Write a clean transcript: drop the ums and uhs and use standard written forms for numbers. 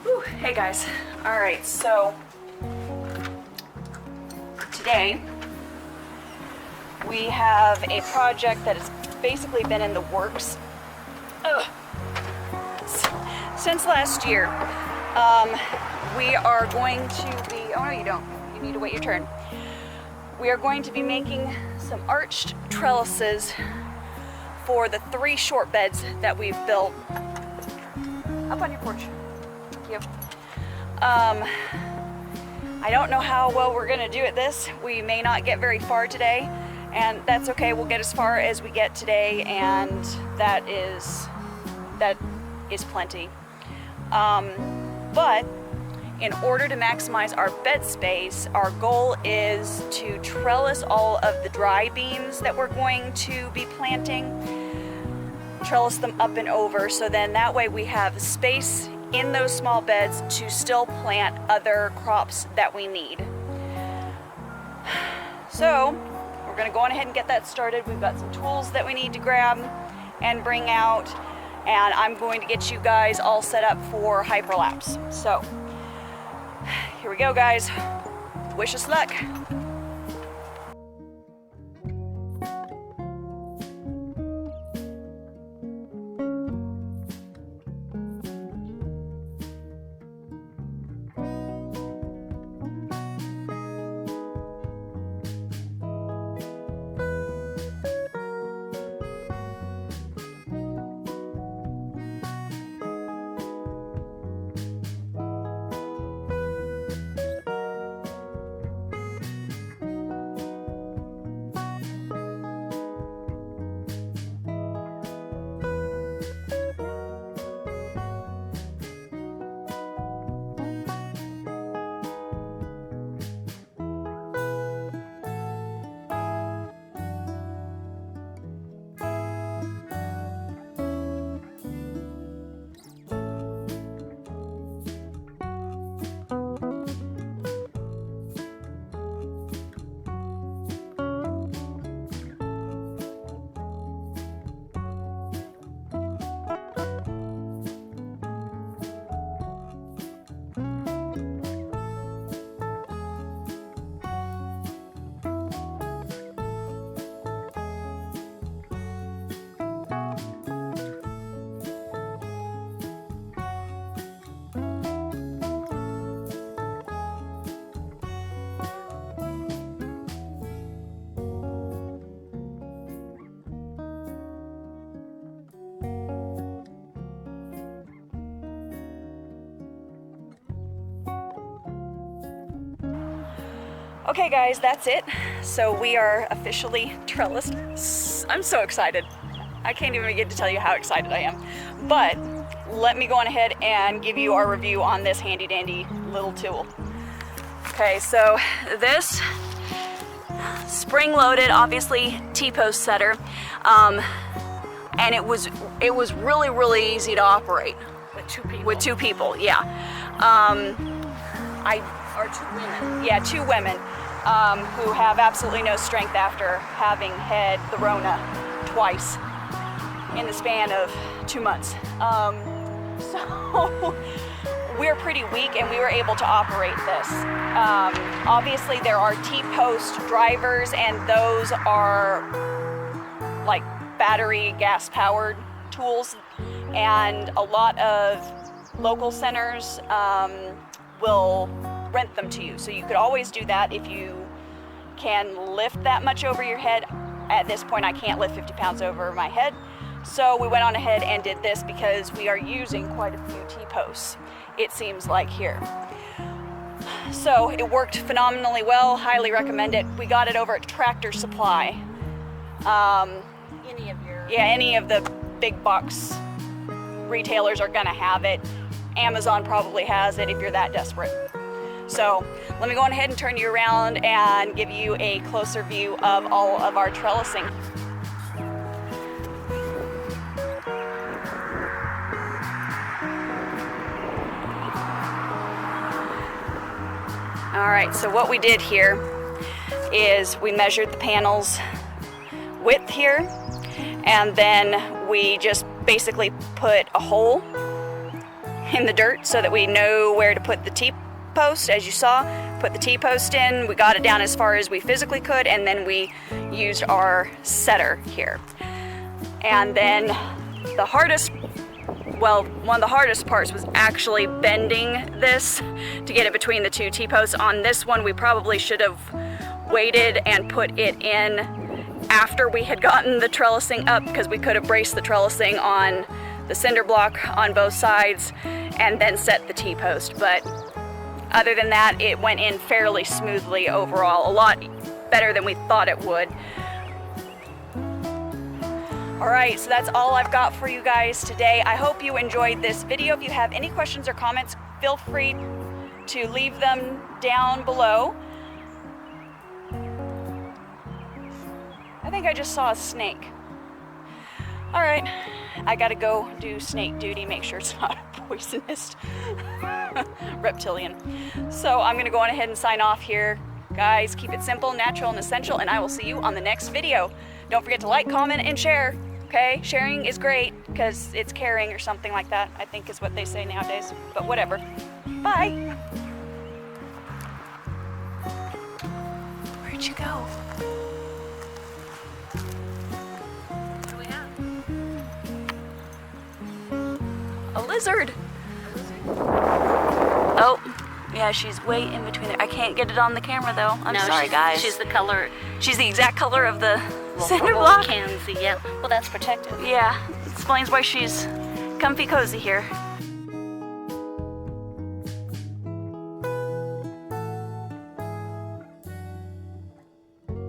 Whew. Hey guys. All right, so today we have a project that has basically been in the works since last year. We are going to be, oh no you don't, you need to wait your turn. We are going to be making some arched trellises for the 3 short beds that we've built up on your porch. Thank you. I don't know how well we're gonna do at this. We may not get very far today, and that's okay. We'll get as far as we get today, and that is plenty. But in order to maximize our bed space, our goal is to trellis all of the dry beans that we're going to be planting, trellis them up and over, so then that way we have space in those small beds to still plant other crops that we need. So we're going to go on ahead and get that started. We've got some tools that we need to grab and bring out, and I'm going to get you guys all set up for hyperlapse. So here we go, guys. Wish us luck. Okay guys, that's it. So we are officially trellised. I'm so excited. I can't even begin to tell you how excited I am. But let me go on ahead and give you our review on this handy dandy little tool. Okay, so this spring-loaded, obviously T-post setter, and it was really easy to operate. With two people, yeah. Or 2 women. Yeah, 2 women who have absolutely no strength after having had the Rona twice in the span of 2 months. So we're pretty weak, and we were able to operate this. Obviously, there are T-post drivers, and those are like battery gas-powered tools, and a lot of local centers will rent them to you. So you could always do that if you can lift that much over your head. At this point, I can't lift 50 pounds over my head. So we went on ahead and did this because we are using quite a few T-posts, it seems like here. So it worked phenomenally well, highly recommend it. We got it over at Tractor Supply. Any of the big box retailers are gonna have it. Amazon probably has it if you're that desperate. So let me go on ahead and turn you around and give you a closer view of all of our trellising. All right, so what we did here is we measured the panels width here, and then we just basically put a hole in the dirt so that we know where to put the T-post. As you saw, put the T-post in. We got it down as far as we physically could, and then we used our setter here. And then the hardest, well, one of the hardest parts was actually bending this to get it between the two T-posts. On this one, we probably should have waited and put it in after we had gotten the trellising up, because we could have braced the trellising on the cinder block on both sides and then set the T-post. But other than that, it went in fairly smoothly overall, a lot better than we thought it would. All right, so that's all I've got for you guys today. I hope you enjoyed this video. If you have any questions or comments, feel free to leave them down below. I think I just saw a snake. All right, I gotta go do snake duty, make sure it's not a poisonous reptilian. So I'm gonna go on ahead and sign off here. Guys, keep it simple, natural, and essential, and I will see you on the next video. Don't forget to like, comment, and share, okay? Sharing is great because it's caring or something like that, I think is what they say nowadays, but whatever. Bye. Where'd you go? A lizard. Oh, yeah, she's way in between there. I can't get it on the camera though. I'm sorry, guys. She's the color. She's the exact color of the cinder Well, block. we can see, yeah. Well, that's protected. Yeah, explains why she's comfy cozy here.